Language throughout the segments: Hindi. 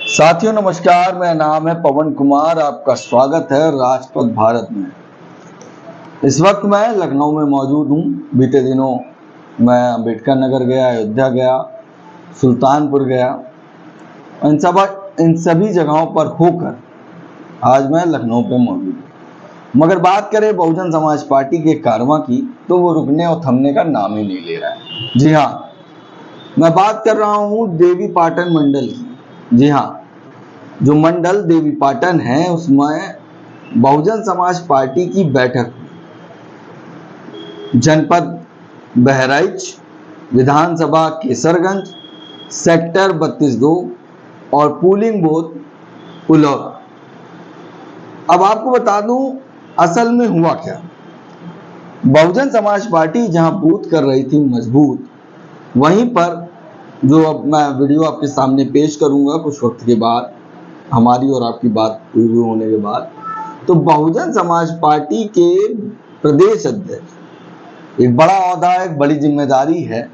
साथियों नमस्कार, मेरा नाम है पवन कुमार। आपका स्वागत है राजपथ भारत में। इस वक्त मैं लखनऊ में मौजूद हूँ। बीते दिनों मैं अम्बेडकर नगर गया, अयोध्या गया, सुल्तानपुर गया। इन सभी जगहों पर होकर आज मैं लखनऊ पे मौजूद हूँ। मगर बात करें बहुजन समाज पार्टी के कारवां की, तो वो रुकने और थमने का नाम ही नहीं ले रहा है। जी हाँ, मैं बात कर रहा हूँ देवी पाटन मंडल की। जी हाँ, जो मंडल देवी पाटन है उसमें बहुजन समाज पार्टी की बैठक हुई। जनपद बहराइच, विधानसभा केसरगंज, सेक्टर 32 और पोलिंग बूथ उलौरा। अब आपको बता दूं असल में हुआ क्या। बहुजन समाज पार्टी जहां बूथ कर रही थी मजबूत, वहीं पर जो अब मैं वीडियो आपके सामने पेश करूंगा कुछ वक्त के बाद, हमारी और आपकी बात पूरी होने के बाद, तो बहुजन समाज पार्टी के प्रदेश अध्यक्ष, एक बड़ा ओहदा, एक बड़ी जिम्मेदारी है,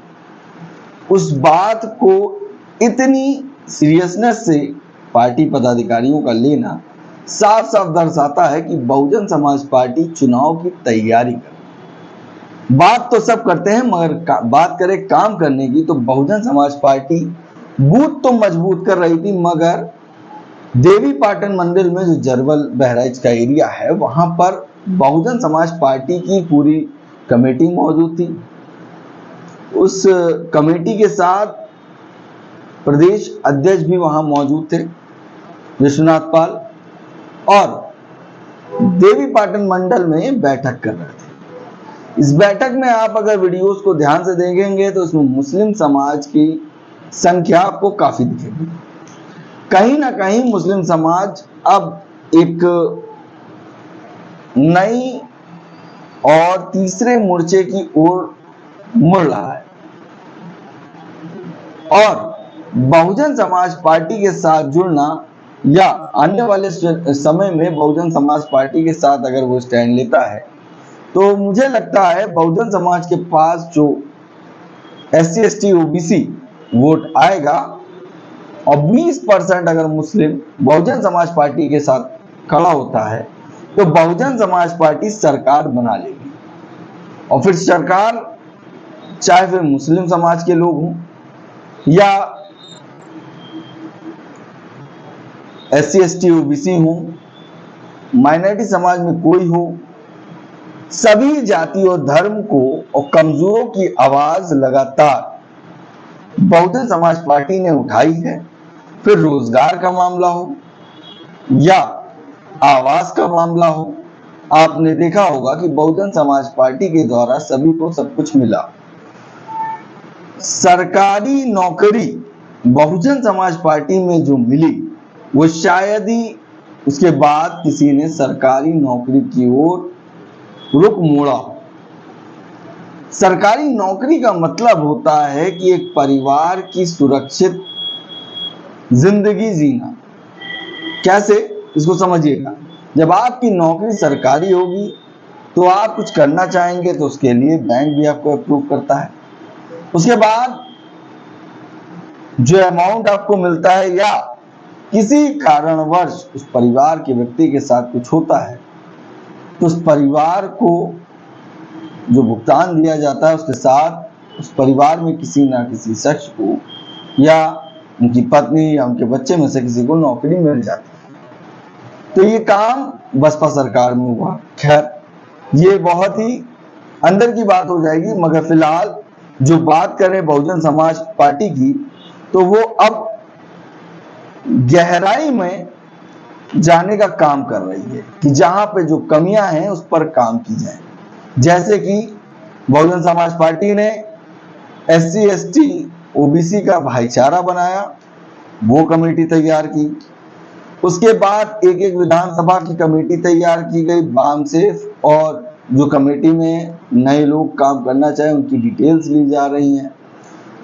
उस बात को इतनी सीरियसनेस से पार्टी पदाधिकारियों का लेना साफ साफ दर्शाता है कि बहुजन समाज पार्टी चुनाव की तैयारी कर। बात तो सब करते हैं, मगर बात करें काम करने की, तो बहुजन समाज पार्टी बूथ तो मजबूत कर रही थी, मगर देवी पाटन मंदिर में जो जरवल बहराइच का एरिया है, वहां पर बहुजन समाज पार्टी की पूरी कमेटी मौजूद थी। उस कमेटी के साथ प्रदेश अध्यक्ष भी वहां मौजूद थे, विश्वनाथ पाल, और देवी पाटन मंडल में बैठक कर रहे थे। इस बैठक में आप अगर वीडियोस को ध्यान से देखेंगे तो इसमें मुस्लिम समाज की संख्या आपको काफी दिखेगी। कहीं ना कहीं मुस्लिम समाज अब एक नई और तीसरे मोर्चे की ओर मुड़ रहा है, और बहुजन समाज पार्टी के साथ जुड़ना या आने वाले समय में बहुजन समाज पार्टी के साथ अगर वो स्टैंड लेता है, तो मुझे लगता है बहुजन समाज के पास जो SC ST OBC वोट आएगा और 20% अगर मुस्लिम बहुजन समाज पार्टी के साथ खड़ा होता है, तो बहुजन समाज पार्टी सरकार बना लेगी। और फिर सरकार चाहे फिर मुस्लिम समाज के लोग हों या SC ST OBC हो, माइनॉरिटी समाज में कोई हो, सभी जाति और धर्म को और कमजोरों की आवाज लगातार बहुजन समाज पार्टी ने उठाई है। फिर रोजगार का मामला हो या आवास का मामला हो, आपने देखा होगा कि बहुजन समाज पार्टी के द्वारा सभी को सब कुछ मिला। सरकारी नौकरी बहुजन समाज पार्टी में जो मिली, वो शायद ही उसके बाद किसी ने सरकारी नौकरी की ओर रुख मोड़ा। सरकारी नौकरी का मतलब होता है कि एक परिवार की सुरक्षित जिंदगी जीना। कैसे, इसको समझिएगा। जब आपकी नौकरी सरकारी होगी तो आप कुछ करना चाहेंगे तो उसके लिए बैंक भी आपको अप्रूव करता है। उसके बाद जो अमाउंट आपको मिलता है या किसी कारणवश उस परिवार के व्यक्ति के साथ कुछ होता है, तो उस परिवार को जो भुगतान दिया जाता है उसके साथ उस परिवार में किसी ना किसी शख्स को या उनकी पत्नी या उनके बच्चे में से किसी को नौकरी मिल जाती है। तो ये काम बसपा सरकार में हुआ। खैर, ये बहुत ही अंदर की बात हो जाएगी, मगर फिलहाल जो बात करें बहुजन समाज पार्टी की, तो वो अब गहराई में जाने का काम कर रही है कि जहां पे जो कमियां हैं उस पर काम की जाए। जैसे कि बहुजन समाज पार्टी ने SC ST OBC का भाईचारा बनाया, वो कमेटी तैयार की। उसके बाद एक एक विधानसभा की कमेटी तैयार की गई वाम से, और जो कमेटी में नए लोग काम करना चाहे उनकी डिटेल्स ली जा रही हैं।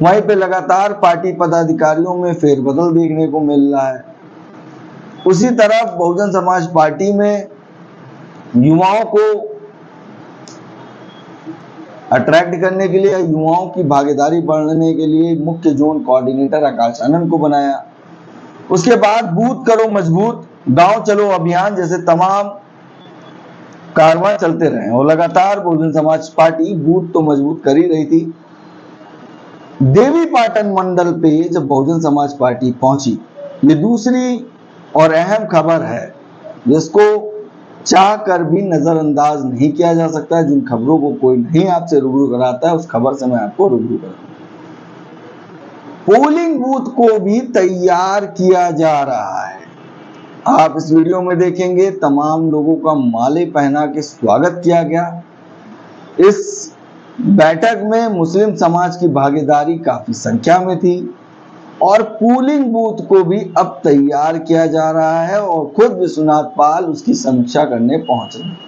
वहीं पे लगातार पार्टी पदाधिकारियों में फेरबदल देखने को मिल रहा है। उसी तरह बहुजन समाज पार्टी में युवाओं को अट्रैक्ट करने के लिए, युवाओं की भागीदारी बढ़ाने के लिए मुख्य जोन कोऑर्डिनेटर आकाश आनंद को बनाया। उसके बाद बूथ करो मजबूत, गांव चलो अभियान जैसे तमाम कारवां चलते रहे और लगातार बहुजन समाज पार्टी बूथ तो मजबूत कर ही रही थी। देवीपाटन मंडल पे जब बहुजन समाज पार्टी पहुंची, ये दूसरी और अहम खबर है जिसको चाह कर भी नजरअंदाज नहीं किया जा सकता। जिन खबरों को कोई नहीं आपसे रूबरू कराता है, उस खबर से मैं आपको रूबरू कराऊंगा। पोलिंग बूथ को भी तैयार किया जा रहा है। आप इस वीडियो में देखेंगे तमाम लोगों का माले पहना के स्वागत किया गया। इस बैठक में मुस्लिम समाज की भागीदारी काफी संख्या में थी और पोलिंग बूथ को भी अब तैयार किया जा रहा है और खुद विश्वनाथ पाल उसकी समीक्षा करने पहुंच रहे हैं।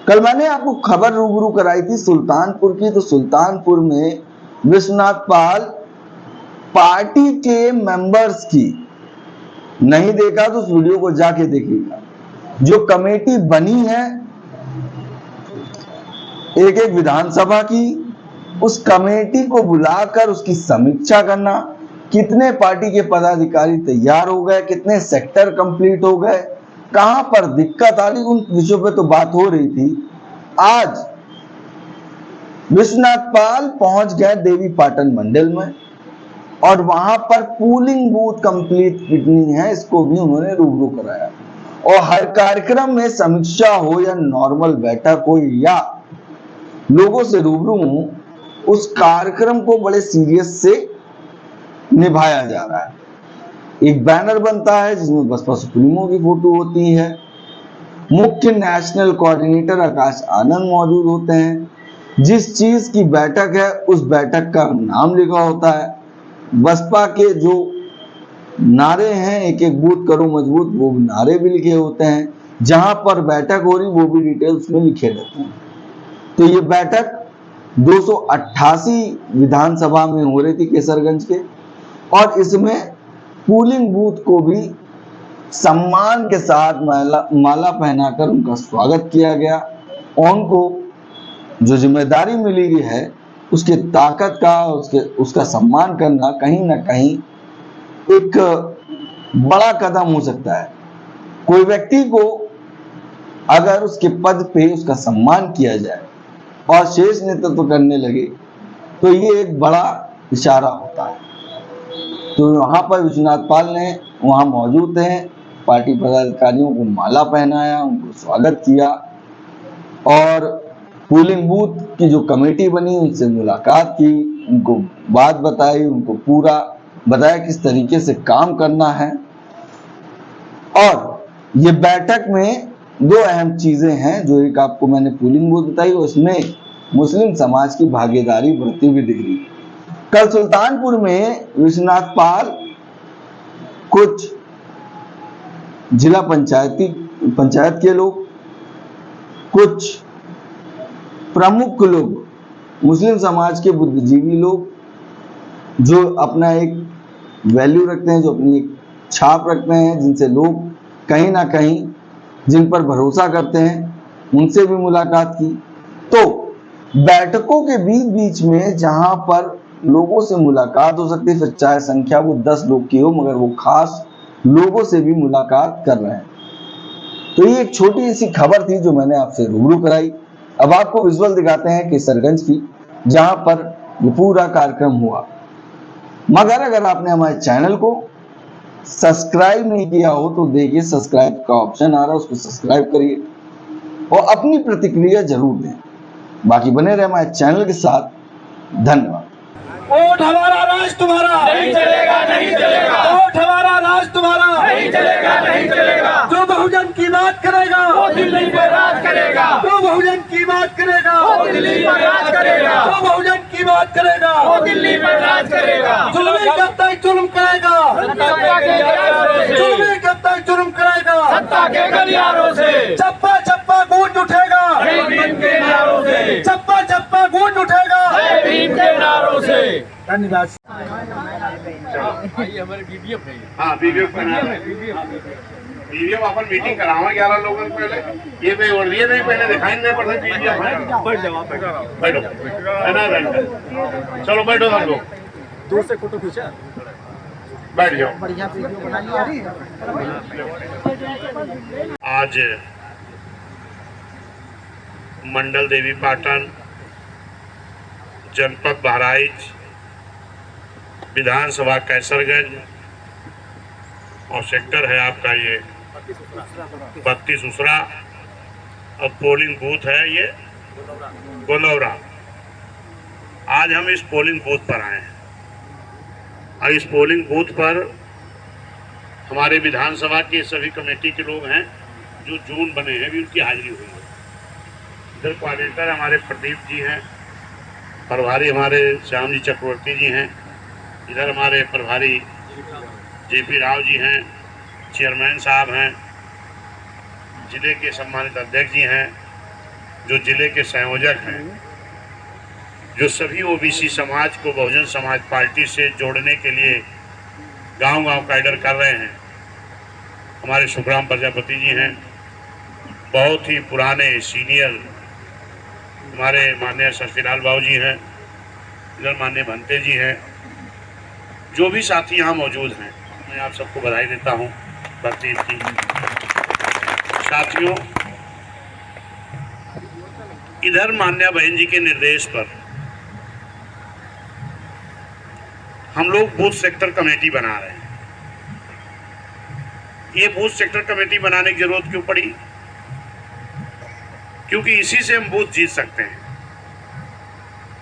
कल मैंने आपको खबर रूबरू कराई थी सुल्तानपुर की, तो सुल्तानपुर में विश्वनाथ पाल पार्टी के मेंबर्स की, नहीं देखा तो उस वीडियो को जाके देखिएगा, जो कमेटी बनी है एक एक विधानसभा की, उस कमेटी को बुलाकर उसकी समीक्षा करना, कितने पार्टी के पदाधिकारी तैयार हो गए, कितने सेक्टर कंप्लीट हो गए, कहां पर दिक्कत आ रही, उन विषयों पे तो बात हो रही थी। आज विश्वनाथ पाल पहुंच गए देवीपाटन मंडल में और वहां पर पोलिंग बूथ कंप्लीट कितनी है इसको भी उन्होंने रूबरू कराया। और हर कार्यक्रम में समीक्षा हो या नॉर्मल बैठक हो या लोगों से रूबरू हो, उस कार्यक्रम को बड़े सीरियस से निभाया जा रहा है। एक बैनर बनता है जिसमें बसपा सुप्रीमो की फोटो होती है, मुख्य नेशनल कोऑर्डिनेटर आकाश आनंद मौजूद होते हैं, जिस चीज की बैठक है उस बैठक का नाम लिखा होता है, बसपा के जो नारे हैं एक एक बूथ करो मजबूत, वो नारे भी लिखे होते हैं, जहां पर बैठक हो रही वो भी डिटेल्स में लिखे रहते हैं। तो ये बैठक 288 विधानसभा में हो रही थी केसरगंज के, और इसमें पोलिंग बूथ को भी सम्मान के साथ माला पहनाकर उनका स्वागत किया गया और उनको जो जिम्मेदारी मिली हुई है उसके ताकत का उसका सम्मान करना कहीं ना कहीं एक बड़ा कदम हो सकता है। कोई व्यक्ति को अगर उसके पद पे उसका सम्मान किया जाए और शेष नेतृत्व करने लगे तो ये एक बड़ा इशारा होता है। तो वहां पर विश्वनाथ पाल ने वहां मौजूद थे, पार्टी पदाधिकारियों को माला पहनाया, उनको स्वागत किया और पोलिंग बूथ की जो कमेटी बनी उनसे मुलाकात की, उनको बात बताई, उनको पूरा बताया किस तरीके से काम करना है। और ये बैठक में दो अहम चीजें हैं, जो एक आपको मैंने पोलिंग बूथ बताई और उसमें मुस्लिम समाज की भागीदारी बढ़ती हुई दिख रही। कल सुल्तानपुर में विश्वनाथ पाल कुछ जिला पंचायत के लोग, कुछ प्रमुख लोग, मुस्लिम समाज के बुद्धिजीवी लोग जो अपना एक वैल्यू रखते हैं, जो अपनी एक छाप रखते हैं, जिनसे लोग कहीं ना कहीं जिन पर भरोसा करते हैं, उनसे भी मुलाकात की। तो बैठकों के बीच में जहां पर लोगों से मुलाकात हो सकती है, फिर चाहे संख्या वो 10 लोग की हो, मगर वो खास लोगों से भी मुलाकात कर रहे हैं। तो ये एक छोटी सी खबर थी जो मैंने आपसे रूबरू कराई। अब आपको विजुअल दिखाते हैं केसरगंज की, जहां पर ये पूरा कार्यक्रम हुआ। मगर अगर आपने हमारे चैनल को सब्सक्राइब नहीं किया हो तो देखिए सब्सक्राइब का ऑप्शन आ रहा है, उसको सब्सक्राइब करिए और अपनी प्रतिक्रिया जरूर दें। बाकी बने रहे हमारे चैनल के साथ। धन्यवाद। वोट हमारा, राज तुम्हारा नहीं चलेगा, नहीं चलेगा। वोट हमारा, राज तुम्हारा नहीं चलेगा, नहीं चलेगा। जो बहुजन की बात करेगा वो दिल्ली पर राज करेगा, जो बहुजन की बात करेगा वो दिल्ली पर राज करेगा, जो बहुजन की बात करेगा वो दिल्ली पर राज करेगा। जुल्मी कब तक जुल्म करेगा, सत्ता के गलियारों से, जुल्मी कब तक जुल्म करेगा, सत्ता के गलियारों से, चप्पा चप्पा गूंज उठेगा, जय भीम के नारों से, चप्पा चप्पा गूंज उठेगा। जय भीम के नारों से। धन्यवाद। हाँ वीडियो वीडियो अपन मीटिंग करावा 11 लोगों को पहले ये पे और ये नहीं पहले दिखाई नहीं पड़ता वीडियो बैठो है ना बैठो चलो बैठो हम लोग दूर से फोटो खींचा। बैठ जाओ। बढ़िया वीडियो बना लिया। आज मंडल देवी पाटन, जनपद बहराइच, विधानसभा कैसरगंज और सेक्टर है आपका ये 32 उसरा और पोलिंग बूथ है ये गोलौरा। आज हम इस पोलिंग बूथ पर आए हैं और इस पोलिंग बूथ पर हमारे विधानसभा के सभी कमेटी के लोग हैं जो जून बने हैं, भी उनकी हाजिरी हुई है। इधर कोऑर्डिनेटर हमारे प्रदीप जी हैं, प्रभारी हमारे श्याम जी चक्रवर्ती जी हैं, इधर हमारे प्रभारी जेपी राव जी हैं, चेयरमैन साहब हैं, जिले के सम्मानित अध्यक्ष जी हैं, जो जिले के संयोजक हैं, जो सभी ओबीसी समाज को बहुजन समाज पार्टी से जोड़ने के लिए गांव-गांव कैडर कर रहे हैं। हमारे सुखराम प्रजापति जी हैं, बहुत ही पुराने सीनियर हमारे माननीय शशिलाल बाबू जी हैं, इधर माननीय भंते जी हैं, जो भी साथी यहाँ मौजूद हैं, मैं आप सबको बधाई देता हूँ प्रदीप की। साथियों, इधर माननीय बहन जी के निर्देश पर हम लोग बूथ सेक्टर कमेटी बना रहे हैं। ये बूथ सेक्टर कमेटी बनाने की जरूरत क्यों पड़ी? क्योंकि इसी से हम बूथ जीत सकते हैं।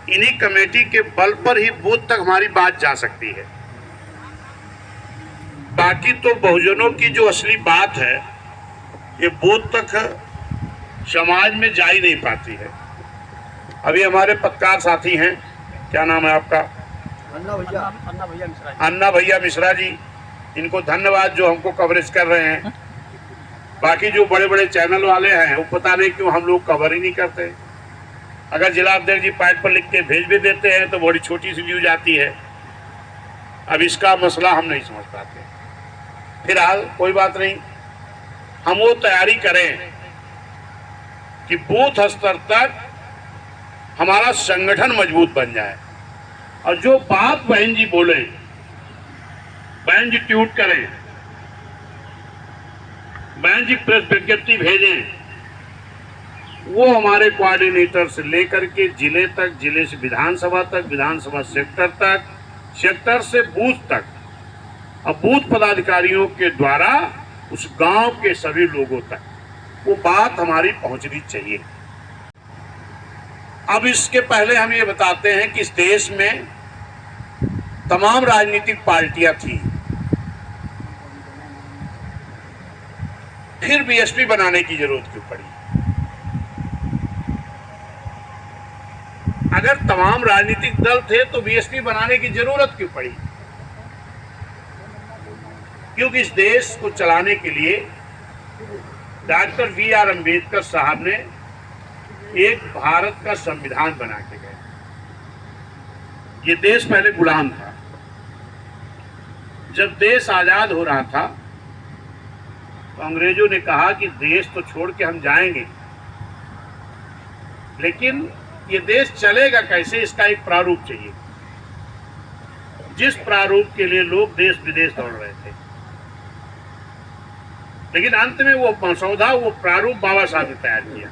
इन्हीं कमेटी के बल पर ही बूथ तक हमारी बात जा सकती है। बाकी तो बहुजनों की जो असली बात है ये बूथ तक समाज में जा ही नहीं पाती है। अभी हमारे पत्रकार साथी हैं, क्या नाम है आपका? अन्ना भैया मिश्रा जी, इनको धन्यवाद जो हमको कवरेज कर रहे हैं। बाकी जो बड़े बड़े चैनल वाले हैं वो पता नहीं क्यों हम लोग कवर ही नहीं करते। अगर जिला अध्यक्ष जी पैड पर लिख के भेज भी देते हैं तो बड़ी छोटी सी न्यूज आती है। अब इसका मसला हम नहीं समझ पाते। फिलहाल कोई बात नहीं, हम वो तैयारी करें कि बूथ स्तर तक हमारा संगठन मजबूत बन जाए और जो बात बहन जी बोले, बहन जी ट्वीट करें, बहन जी प्रेस विज्ञप्ति भेजें, वो हमारे कोऑर्डिनेटर से लेकर के जिले तक, जिले से विधानसभा तक, विधानसभा सेक्टर तक, सेक्टर से बूथ तक और बूथ पदाधिकारियों के द्वारा उस गांव के सभी लोगों तक वो बात हमारी पहुंचनी चाहिए। अब इसके पहले हम ये बताते हैं कि इस देश में तमाम राजनीतिक पार्टियां थी, फिर बीएसपी बनाने की जरूरत क्यों पड़ी? अगर तमाम राजनीतिक दल थे तो बीएसपी बनाने की जरूरत क्यों पड़ी? क्योंकि इस देश को चलाने के लिए डॉक्टर बी.आर. अम्बेडकर साहब ने एक भारत का संविधान बना के गए। ये देश पहले गुलाम था। जब देश आजाद हो रहा था तो अंग्रेजों ने कहा कि देश तो छोड़ के हम जाएंगे, लेकिन ये देश चलेगा कैसे, इसका एक प्रारूप चाहिए। जिस प्रारूप के लिए लोग देश विदेश दौड़ रहे थे, लेकिन अंत में वो मसौदा, वो प्रारूप बाबा साहब ने तैयार किया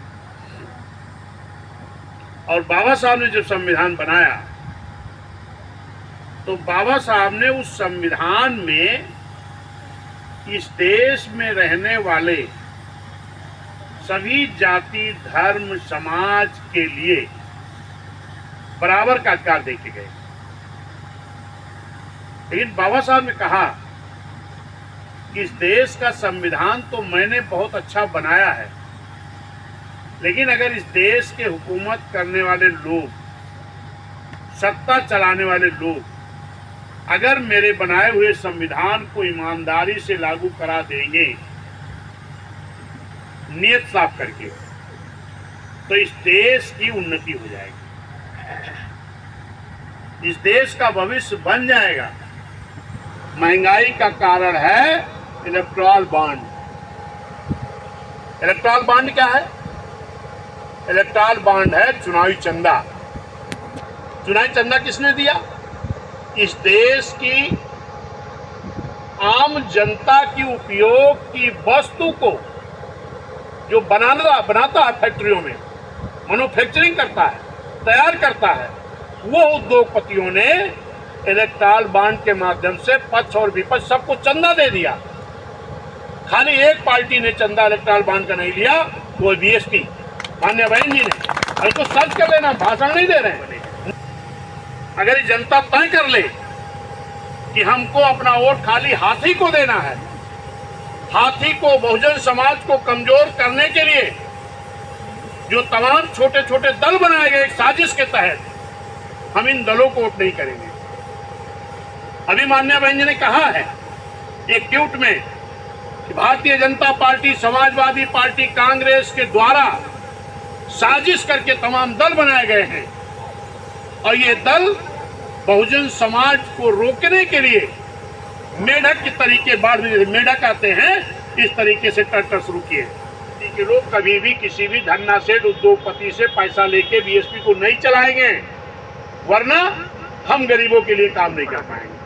और बाबा साहब ने जब संविधान बनाया तो बाबा साहब ने उस संविधान में इस देश में रहने वाले सभी जाति, धर्म, समाज के लिए बराबर का अधिकार दे के गए। लेकिन बाबा साहब ने कहा कि इस देश का संविधान तो मैंने बहुत अच्छा बनाया है, लेकिन अगर इस देश के हुकूमत करने वाले लोग, सत्ता चलाने वाले लोग अगर मेरे बनाए हुए संविधान को ईमानदारी से लागू करा देंगे, नियत साफ करके, तो इस देश की उन्नति हो जाएगी, इस देश का भविष्य बन जाएगा। महंगाई का कारण है इलेक्टोरल बॉन्ड। इलेक्टोरल बॉन्ड क्या है? इलेक्टोरल बॉन्ड है चुनावी चंदा। चुनावी चंदा किसने दिया? इस देश की आम जनता की उपयोग की वस्तु को जो बनाता है फैक्ट्रियों में, मैन्युफैक्चरिंग करता है, तैयार करता है, वो उद्योगपतियों ने इलेक्ट्रल बॉन्ड के माध्यम से पक्ष और विपक्ष सबको चंदा दे दिया। खाली एक पार्टी ने चंदा इलेक्ट्रल बॉन्ड का नहीं लिया, वो बीएसपी मान्य बहन जी ने। इसको सर्च कर लेना, भाषण नहीं दे रहे हैं। अगर ये जनता तय कर ले कि हमको अपना वोट खाली हाथी को देना है, हाथी को, बहुजन समाज को कमजोर करने के लिए जो तमाम छोटे छोटे दल बनाए गए एक साजिश के तहत, हम इन दलों को वोट नहीं करेंगे। अभी मान्य बहन जी ने कहा है एक ट्वीट में कि भारतीय जनता पार्टी, समाजवादी पार्टी, कांग्रेस के द्वारा साजिश करके तमाम दल बनाए गए हैं और ये दल बहुजन समाज को रोकने के लिए मेढक के तरीके, बाढ़ मेढक आते हैं, इस तरीके से टर्टर शुरू किए कि लोग कभी भी किसी भी धन्ना सेठ उद्योगपति से पैसा लेके बीएसपी को नहीं चलाएंगे, वरना हम गरीबों के लिए काम नहीं कर पाएंगे।